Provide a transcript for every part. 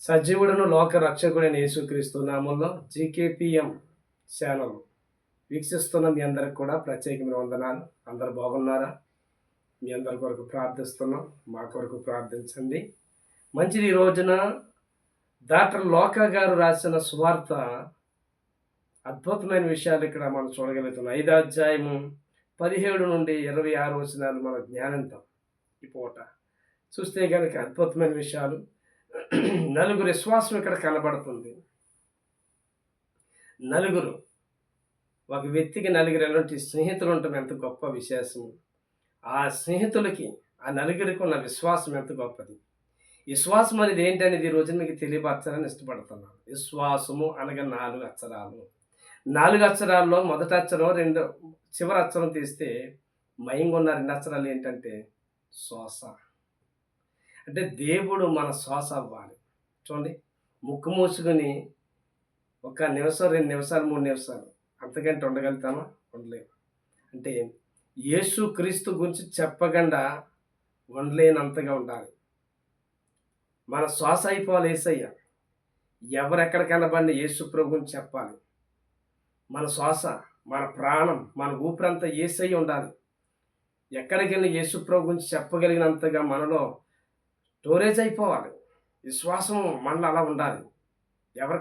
సజీవుడును లోక రక్షకుడైన యేసుక్రీస్తు నామంలో జీకేపీఎం ఛానల్ వీక్షిస్తున్న మీ అందరికి కూడా ప్రత్యేకమైన వందనాలు. అందరు బాగున్నారా? మీ అందరి కొరకు ప్రార్థిస్తున్నాం. మా కొరకు ప్రార్థించండి. మంచిది. ఈ రోజున డాక్టర్ లోకా గారు రాసిన సువార్త అద్భుతమైన విషయాలు ఇక్కడ మనం చూడగలుగుతున్నాం. 5వ అధ్యాయము 17 నుండి 26 వచనాలు మన జ్ఞానంతో ఈ పూట చూస్తే కనుక అద్భుతమైన విషయాలు. నలుగురు విశ్వాసం ఇక్కడ కనబడుతుంది. నలుగురు, ఒక వ్యక్తికి నలుగురు ఎలాంటి స్నేహితులు ఉండటం ఎంత గొప్ప విశేషము. ఆ స్నేహితులకి, ఆ నలుగురికి ఉన్న విశ్వాసం ఎంత గొప్పది. విశ్వాసం అనేది ఏంటనేది ఈ రోజు మీకు తెలియపరచాలని ఇష్టపడుతున్నాను. విశ్వాసము అనగా 4 అక్షరాలు. 4 అక్షరాల్లో మొదటి అక్షరం, చివరి అక్షరం తీస్తే మయంగా ఉన్న 2 అక్షరాలు ఏంటంటే శ్వాస. అంటే దేవుడు మన శ్వాస అవ్వాలి. చూడండి, ముక్కు మూసుకుని ఒక నిమిషం, 2 నిమిషాలు, 3 నిమిషాలు అంతకంటే ఉండగలుగుతామా? ఉండలేము. అంటే యేసు క్రీస్తు గురించి చెప్పకుండా ఉండలేనంతగా ఉండాలి. మన శ్వాస అయిపోవాలి యేసయ్య. ఎవరెక్కడ కనబడిన యేసు ప్రభు గురించి చెప్పాలి. మన శ్వాస, మన ప్రాణం, మన ఊపిరంతా యేసయ్య ఉండాలి. ఎక్కడికి వెళ్ళి యేసు ప్రభు గురించి చెప్పగలిగినంతగా మనలో స్టోరేజ్ అయిపోవాలి. విశ్వాసం మనలో అలా ఉండాలి. ఎవరు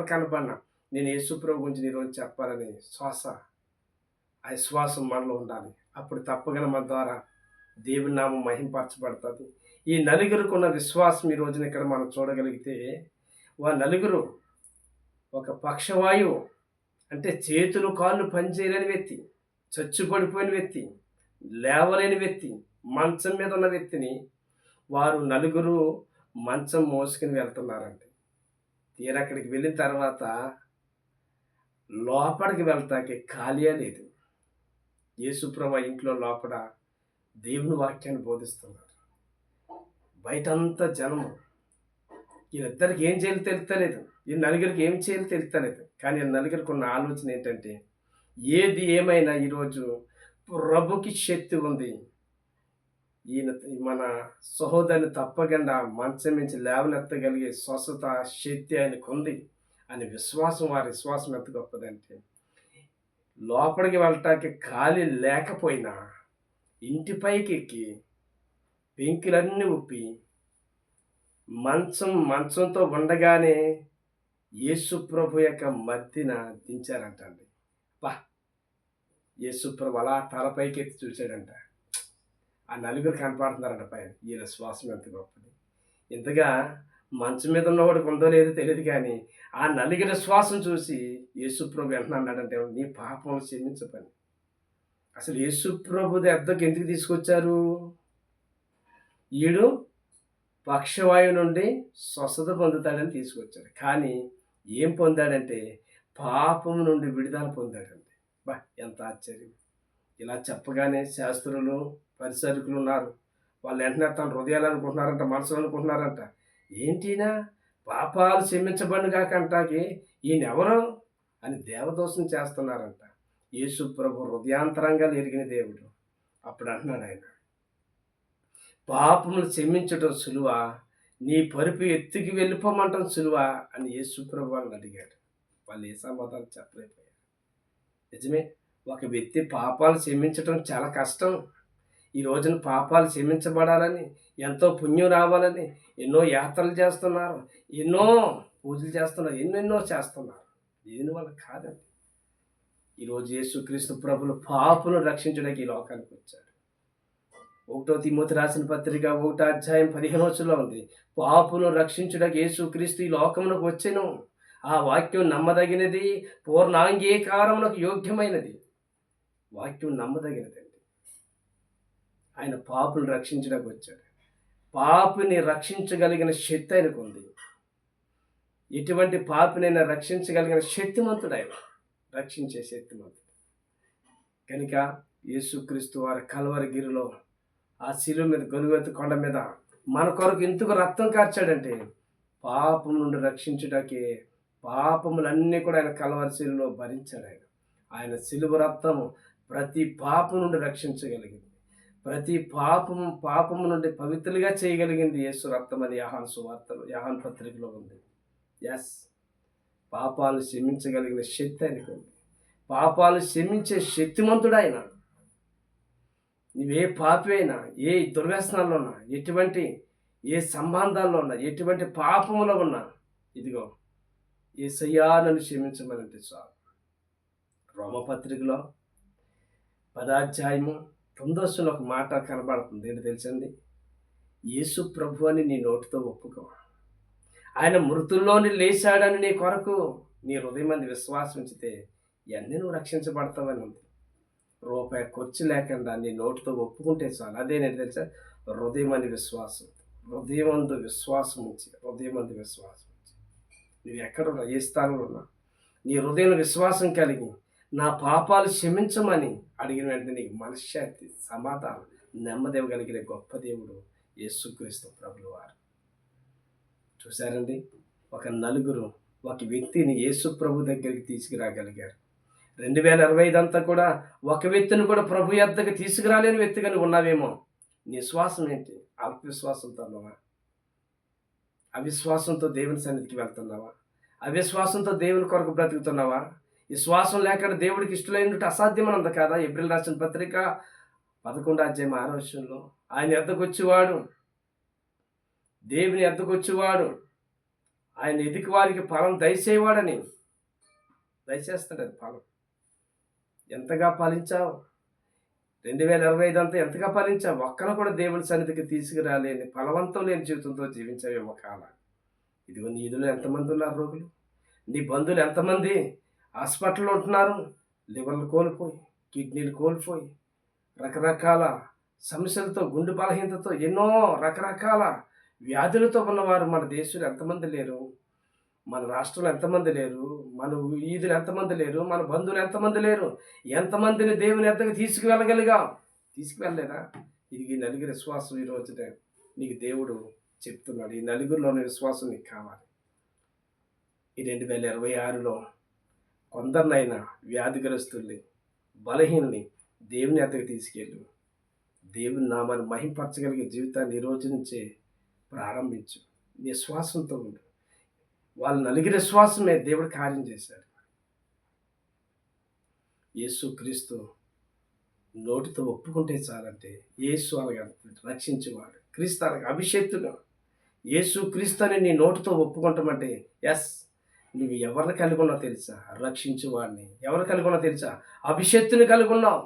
కనబడినా నేను యేసు ప్రభు గురించి ఈరోజు చెప్పాలని శ్వాస, ఆ విశ్వాసం మనలో ఉండాలి. అప్పుడు తప్పగల మన ద్వారా దేవుని నామం మహింపరచబడుతుంది. ఈ నలుగురికి ఉన్న విశ్వాసం ఈ రోజున ఇక్కడ మనం చూడగలిగితే, వారు నలుగురు ఒక పక్షవాయువు, అంటే చేతులు కాళ్ళు పనిచేయలేని వ్యక్తి, చచ్చుపడిపోయిన వ్యక్తి, లేవలేని వ్యక్తి, మంచం మీద ఉన్న వ్యక్తిని వారు నలుగురు మంచం మోసుకుని వెళ్తున్నారండి. తీరక్కడికి వెళ్ళిన తర్వాత లోపలికి వెళ్తాకి ఖాళీయే లేదు. యేసుప్రభు ఇంట్లో లోపల దేవుని వాక్యాన్ని బోధిస్తున్నారు. బయటంతా జనము. వీళ్ళిద్దరికి ఏం చేయాలో తెలుస్తలేదు, ఈ నలుగురికి ఏం చేయాలో తెలుస్తలేదు. కానీ ఈ నలుగురికి ఉన్న ఆలోచన ఏంటంటే, ఏది ఏమైనా ఈరోజు ప్రభుకి శక్తి ఉంది. ఈయన మన సహోదరుని తప్పకుండా మంచం నుంచి లేవనెత్తగలిగే స్వస్థత శక్తి ఆయనకు ఉంది అనే విశ్వాసం, వారి విశ్వాసం ఎంత గొప్పదంటే, లోపలికి వెళ్ళటానికి ఖాళీ లేకపోయినా ఇంటిపైకి ఎక్కి పెంకులన్నీ ఉప్పి మంచంతో ఉండగానే యేసు ప్రభు యొక్క మధ్యన దించారంటండి. బా, యేసు ప్రభు అలా తలపైకి ఎత్తి చూశాడంట. ఆ నలుగురు కనపడుతున్నారంట పైన. ఈ విశ్వాసం ఎంత గొప్పది. ఇంతగా మంచం మీద ఉన్నవాడికి ఉందో లేదో తెలియదు, కానీ ఆ నలుగురి విశ్వాసం చూసి యేసుప్రభు వెంటనే అన్నాడంటే, నీ పాపం క్షమించపని. అసలు యేసుప్రభు దగ్గరికి ఎందుకు తీసుకొచ్చారు? ఈడు పక్షవాయువు నుండి స్వస్థత పొందుతాడని తీసుకొచ్చాడు. కానీ ఏం పొందాడంటే పాపం నుండి విడుదల పొందాడండి. బా, ఎంత ఆశ్చర్యం. ఇలా చెప్పగానే శాస్త్రులు, పరిసరుకులు ఉన్నారు. వాళ్ళు వెంటనే తన హృదయాలు అనుకుంటున్నారంట, మనసులు అనుకుంటున్నారంట, ఏంటినా పాపాలు క్షమించబడిన కాకంటాకి ఈయనెవరు అని దేవదోషం చేస్తున్నారంట. యేసు ప్రభు హృదయాంతరంగా ఎరిగిన దేవుడు. అప్పుడు అంటున్నాడు ఆయన, పాపములు క్షమించడం సులువా, నీ పరుపు ఎత్తుకి వెళ్ళిపోమంటాం సులువా అని యేసు ప్రభు వాళ్ళని అడిగాడు. వాళ్ళు ఏ సమాధానం చెప్పలేకపోయారు. నిజమే, ఒక వ్యక్తి పాపాలు క్షమించడం చాలా కష్టం. ఈ రోజున పాపాలు క్షమించబడాలని, ఎంతో పుణ్యం రావాలని ఎన్నో యాత్రలు చేస్తున్నారు, ఎన్నో పూజలు చేస్తున్నారు, ఎన్నెన్నో చేస్తున్నారు. దీనివల్ల కాదండి. ఈరోజు యేసుక్రీస్తు ప్రభులు పాపులను రక్షించడానికి ఈ లోకానికి వచ్చాడు. 1 తిమోతి రాసిన పత్రిక 1వ అధ్యాయం 15వ వచనంలో ఉంది, పాపులను రక్షించడానికి యేసుక్రీస్తు ఈ లోకమునకు వచ్చెను. ఆ వాక్యం నమ్మదగినది, పూర్ణాంగీకారమునకు యోగ్యమైనది. వాక్యం నమ్మదగినదండి. ఆయన పాపుని రక్షించడానికి వచ్చాడు. పాపిని రక్షించగలిగిన శక్తి ఆయనకు ఉంది. ఎటువంటి పాపినైనా రక్షించగలిగిన శక్తిమంతుడు ఆయన, రక్షించే శక్తిమంతుడు. కనుక యేసుక్రీస్తు వారి కల్వరి గిరిలో ఆ శిలువ మీద, గొలుగొత్తి కొండ మీద మన కొరకు ఎందుకు రక్తం కార్చాడంటే, పాపం నుండి రక్షించడానికి. పాపములన్నీ కూడా ఆయన కల్వరి శిలువలో భరించాడు. ఆయన శిలువ రక్తము ప్రతి పాపం నుండి రక్షించగలిగింది. ప్రతి పాపము నుండి పవిత్రులుగా చేయగలిగింది యేసు రక్తం అని యోహాను సువార్తలో, యోహాను పత్రికలో ఉంది. యెస్. పాపాలు క్షమించగలిగిన శక్తి ఆయనకు ఉంది. పాపాలు క్షమించే శక్తిమంతుడాయన. నువ్వే పాపి అయినా, ఏ దుర్వ్యసనాల్లో ఉన్నా, ఏ సంబంధాల్లో ఉన్నా, ఎటువంటి పాపములో ఉన్నా, ఇదిగో యేసయ్యా నన్ను క్షమించమనంటే చాలు. రోమపత్రికలో 10 ఒక మాట కనబడుతుంది. ఏంటి తెలుసండి? యేసు ప్రభు అని నీ నోటితో ఒప్పుకో, ఆయన మృతుల్లోని లేచాడని నీ కొరకు నీ హృదయం అందు విశ్వాసం ఉంచితే ఇవన్నీ నువ్వు రక్షించబడతావని ఉంది. రూపాయి ఖర్చు లేకుండా నీ నోటితో ఒప్పుకుంటే చాలు. అదేనేది తెలుసా? హృదయం అని విశ్వాసం. హృదయం అందు విశ్వాసం ఉంచి, నువ్వు ఎక్కడున్నా, ఏ స్థానంలో ఉన్నా, నీ హృదయంలో విశ్వాసం కలిగి నా పాపాలు క్షమించమని అడిగిన వెంటనే నీకు మనశ్శాంతి, సమాధానం, నెమ్మది ఇవ్వగలిగిన గొప్ప దేవుడు యేసుక్రీస్తు ప్రభుల వారు. చూశారండి, ఒక వ్యక్తిని యేసు ప్రభు దగ్గరికి తీసుకురాగలిగారు. 2025 అంతా కూడా ఒక వ్యక్తిని కూడా ప్రభు యొద్దకు తీసుకురాలేని వ్యక్తిగా నువ్వు ఉన్నావేమో. నీ విశ్వాసం ఏంటి? అల్పవిశ్వాసంతో ఉన్నావా? అవిశ్వాసంతో దేవుని సన్నిధికి వెళ్తున్నావా? అవిశ్వాసంతో దేవుని కొరకు బ్రతుకుతున్నావా? విశ్వాసం లేకుండా దేవుడికి ఇష్టమైనట్టు అసాధ్యమనంద కాదా? ఏప్రిల్ రాసిన పత్రిక 11 ఆయన ఎద్దకు వచ్చేవాడు, దేవుని ఎద్దకు వచ్చేవాడు, ఆయన ఎదుటి వారికి ఫలం దయచేవాడని దయచేస్తాడు. అది ఫలం ఎంతగా ఫలించావు? 2025 అంతా ఎంతగా ఫలించావు? ఒక్కను కూడా దేవుని సన్నిధికి తీసుకురాలేని ఫలవంతం లేని జీవితంతో జీవించావేమో కాలం. ఇదిగో నీ ఇదిలో ఎంతమంది ఉన్నారు రోగులు? నీ బంధువులు ఎంతమంది హాస్పిటల్లో ఉంటున్నారు? లివర్లు కోల్పోయి, కిడ్నీలు కోల్పోయి, రకరకాల సమస్యలతో, గుండె బలహీనతతో, ఎన్నో రకరకాల వ్యాధులతో ఉన్నవారు మన దేశంలో ఎంతమంది లేరు? మన రాష్ట్రంలో ఎంతమంది లేరు? మన వీధులు ఎంతమంది లేరు? మన బంధువులు ఎంతమంది లేరు? ఎంతమందిని దేవుని ఎద్దకు తీసుకువెళ్ళలేదా? ఇది ఈ నలుగురి విశ్వాసం ఈ రోజునే నీకు దేవుడు చెప్తున్నాడు. ఈ నలుగురిలోని విశ్వాసం నీకు కావాలి. ఈ 2026లో కొందరినైనా వ్యాధిగ్రస్తుల్ని, బలహీనని దేవుని ఎద్దకు తీసుకెళ్ళు. దేవుని నామాన్ని మహింపరచగలిగే జీవితాన్ని ఈ రోజు నుంచే ప్రారంభించు. నీ విశ్వాసంతో ఉండు. వాళ్ళ నలుగురి విశ్వాసమే దేవుడు కార్యం చేశాడు. యేసుక్రీస్తు నోటితో ఒప్పుకుంటే చాలంటే, యేసు అనగా రక్షించేవాడు, క్రీస్తు అనగా అభిషేక్తుడు. యేసుక్రీస్తు అని నీ నోటితో ఒప్పుకుంటామంటే ఎస్, నువ్వు ఎవరిని కలిగి ఉన్నావు తెలుసా? రక్షించేవాడిని. ఎవరు కలిగి ఉన్నావు తెలుసా? అభిషేక్తుని కలిగి ఉన్నావు.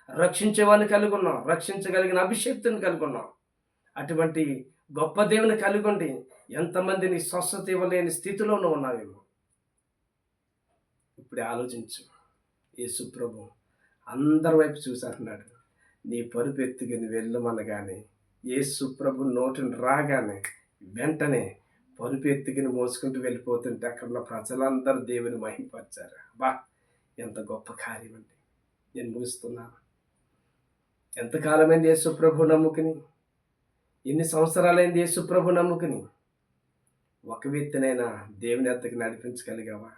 రక్షించేవాడిని కలిగి ఉన్నావు. రక్షించగలిగిన అభిషేక్తుని కలిగి ఉన్నావు. అటువంటి గొప్ప దేవుని కలిగి ఉండి ఎంతమందిని స్వస్థత ఇవ్వలేని స్థితిలో నువ్వు ఉన్నావేమో. ఇప్పుడే ఆలోచించు. యేసు ప్రభు అందరి వైపు చూసాడున్నాడు. నీ పరుపు ఎత్తుకుని వెళ్ళమనగానే, యేసు ప్రభు నోటిని రాగానే వెంటనే పరుపు ఎత్తుకుని మోసుకుంటూ వెళ్ళిపోతుంటే అక్కడ ఉన్న ప్రజలందరూ దేవుని మహింపరిచారు. బా, ఎంత గొప్ప కార్యం అండి. నేను ముగిస్తున్నాను. ఎంతకాలమైంది యేసు ప్రభు నమ్ముకుని? ఎన్ని సంవత్సరాలైంది యేసు ప్రభు నమ్ముకుని? ఒక వ్యక్తినైనా దేవుని ఎద్దకు నడిపించగలిగావా?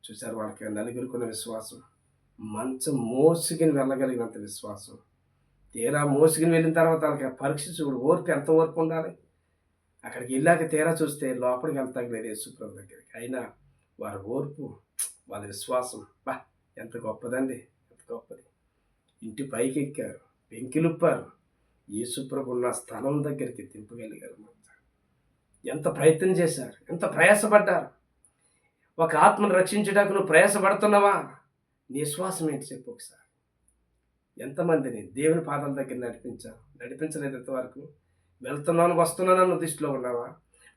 చూసారు, వాళ్ళకి నలుగురుకున్న విశ్వాసం, మంచం మోసుకుని వెళ్ళగలిగినంత విశ్వాసం. తీరా మోసుకుని వెళ్ళిన తర్వాత వాళ్ళకి పరీక్ష చూడు, ఓర్పు ఎంత ఓర్పు ఉండాలి. అక్కడికి వెళ్ళాక తీరా చూస్తే లోపలికి వెళ్తాగలేదు యేసు ప్రభు దగ్గరికి. అయినా వారి ఓర్పు, వాళ్ళ విశ్వాసం, బా, ఎంత గొప్పదండి, ఎంత గొప్పది. ఇంటి పైకి ఎక్కారు, పెంకిలుప్పారు, యేసు ప్రభు ఉన్న స్థలం దగ్గరికి దింపగలిగారు. ఎంత ప్రయత్నం చేశారు, ఎంత ప్రయాసపడ్డారు. ఒక ఆత్మను రక్షించడానికి నువ్వు ప్రయాసపడుతున్నావా? నీ విశ్వాసం ఏంటి చెప్పు ఒకసారి. ఎంతమందిని దేవుని పాదాల దగ్గర నడిపించలేదు ఇంతవరకు? వెళ్తున్నాను, వస్తున్నానన్న దృష్టిలో ఉన్నావా?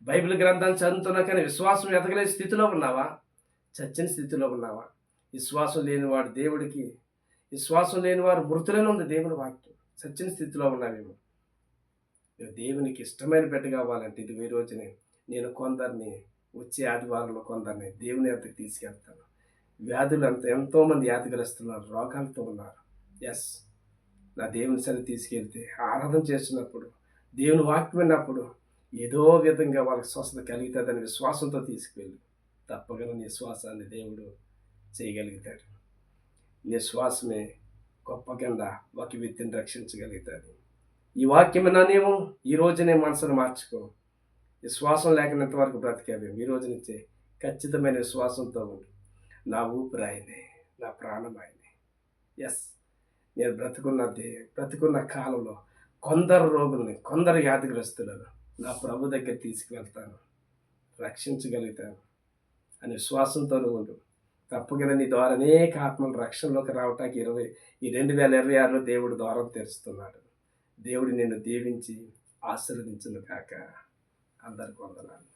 బైబిల్ గ్రంథాన్ని చదువుతున్నా కానీ విశ్వాసం ఎదగలేని స్థితిలో ఉన్నావా? చచ్చిన స్థితిలో ఉన్నావా? విశ్వాసం లేనివాడు దేవుడికి, విశ్వాసం లేనివారు మృతులను ఉంది దేవుని వాక్యం. చచ్చిన స్థితిలో ఉన్నావేమో. దేవునికి ఇష్టమైన బిడ్డ కావాలంటే ఇది ఈ రోజునే నేను కొందరిని, వచ్చే ఆదివారంలో కొందరిని దేవుని ఎద్దకు తీసుకెళ్తాను. వ్యాధులు ఎంతోమంది వ్యాధిగ్రస్తున్నారు, రోగాలతో ఉన్నారు. ఎస్, నా దేవుని సన్నిధికి తీసుకెళ్తే ఆరాధన చేస్తున్నప్పుడు, దేవుని వాక్యం విన్నప్పుడు ఏదో విధంగా వాళ్ళకి స్వస్థత కలుగుతుందని విశ్వాసంతో తీసుకువెళ్ళి తప్పగా నీ విశ్వాసాన్ని దేవుడు చేయగలుగుతాడు. నీ విశ్వాసమే గొప్ప కింద ఒక వ్యక్తిని రక్షించగలుగుతుంది. ఈ వాక్యం నీవు ఈ రోజునే మనసును మార్చుకో. విశ్వాసం లేకనంత వరకు బ్రతికేవేమో ఈ రోజు నుంచే ఖచ్చితమైన విశ్వాసంతో ఉండు. నా ఊపిరి ఆయనే, నా ప్రాణం ఆయనే. ఎస్, నేను బ్రతుకున్న కాలంలో కొందరు రోగుల్ని, కొందరు వ్యాధిగ్రస్తులను నా ప్రభు దగ్గర తీసుకువెళ్తాను, రక్షించగలుగుతాను అనే విశ్వాసంతో ఉండు. తప్పకుండా నీ ద్వారా అనేక ఆత్మలు రక్షణలోకి రావటానికి 2026లో దేవుడు ద్వారం తెరుస్తున్నాడు. దేవుడు నిన్ను దీవించి ఆశీర్వదించును కాక. అందరికి వందనాలు.